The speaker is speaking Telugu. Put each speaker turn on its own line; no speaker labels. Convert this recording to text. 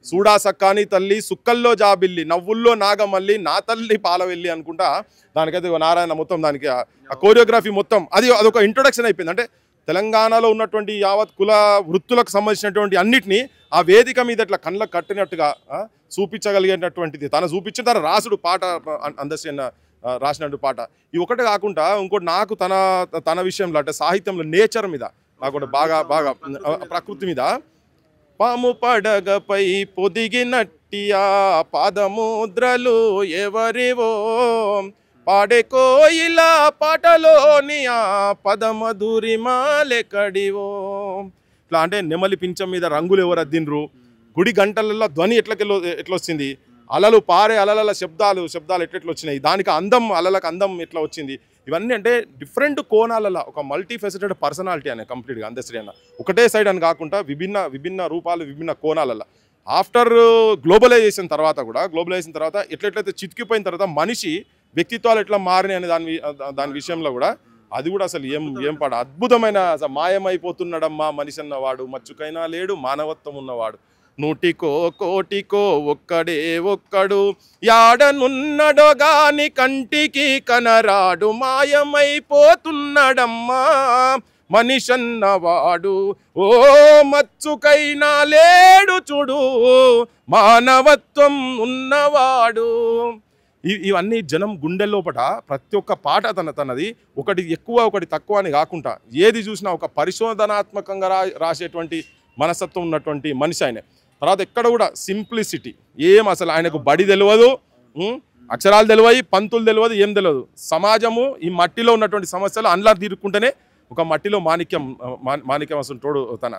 సూడాసక్కాని తల్లి సుక్కల్లో జాబిల్లి నవ్వుల్లో నాగమల్లి నా తల్లి పాలవెల్లి అనుకుంటా దానికైతే నారాయణ మొత్తం దానికి ఆ కోరియోగ్రఫీ మొత్తం అదొక ఇంట్రొడక్షన్ అయిపోయింది. అంటే తెలంగాణలో ఉన్నటువంటి యావత్ కుల వృత్తులకు సంబంధించినటువంటి అన్నిటినీ ఆ వేదిక మీద ఇట్లా కళ్ళకు కట్టినట్టుగా చూపించగలిగేటటువంటిది తను చూపించిన తన రాసుడు పాట అందసిన రాసినట్టు పాట. ఇది ఒకటే కాకుండా ఇంకోటి నాకు తన విషయంలో అంటే సాహిత్యంలో నేచర్ మీద నాకు బాగా బాగా ప్రకృతి మీద పాము పడగపై పొదిగినట్టియా పాదముద్రలు ఎవరివో పాడే కోయిలా పాటలోని ఆ పదమధురిమాలెక్కడివో ఇట్లా అంటే నెమలి పించం మీద రంగులు ఎవరు అద్దిండ్రు గుడి గంటలలో ధ్వని ఎట్లొచ్చింది అలలు పారే అలల శబ్దాలు ఎట్లెట్లా వచ్చినాయి దానికి అందం అలలకు అందం ఎట్లా వచ్చింది ఇవన్నీ అంటే డిఫరెంట్ కోణాలలో ఒక మల్టీ ఫెసిటెడ్ పర్సనాలిటీ అనే కంప్లీట్గా అందశ్రీ అన్న ఒకటే సైడ్ అని కాకుండా విభిన్న రూపాలు విభిన్న కోణాలలో ఆఫ్టర్ గ్లోబలైజేషన్ తర్వాత ఎట్లయితే చితికిపోయిన తర్వాత మనిషి వ్యక్తిత్వాలు ఎట్లా మారినాయి అనే దాని విషయంలో కూడా అది కూడా అసలు ఏం పాట అద్భుతమైన మాయమైపోతున్నాడమ్మా మనిషి అన్నవాడు మచ్చుకైనా లేడు మానవత్వం ఉన్నవాడు నూటికో కోటికో ఒక్కడు యాడనున్నడో గాని కంటికి కనరాడు మాయమైపోతున్నాడమ్మా మనిషన్నవాడు ఓ మచ్చుకైనా లేడు చూడు మానవత్వం ఉన్నవాడు. ఇవన్నీ జనం గుండె లోపట ప్రతి ఒక్క పాట తనది ఒకటి ఎక్కువ ఒకటి తక్కువ అని కాకుండా ఏది చూసినా ఒక పరిశోధనాత్మకంగా రాసేటువంటి మనస్తత్వం ఉన్నటువంటి మనిషి ఆయన. తర్వాత ఎక్కడ కూడా సింప్లిసిటీ ఏం అసలు ఆయనకు బడి తెలియదు అక్షరాలు తెలియదు పంతులు తెలియదు ఏం తెలియదు సమాజము ఈ మట్టిలో ఉన్నటువంటి సమస్యలు అందులో తీరుకుంటేనే ఒక మట్టిలో మాణిక్యం అసలు తోడు తన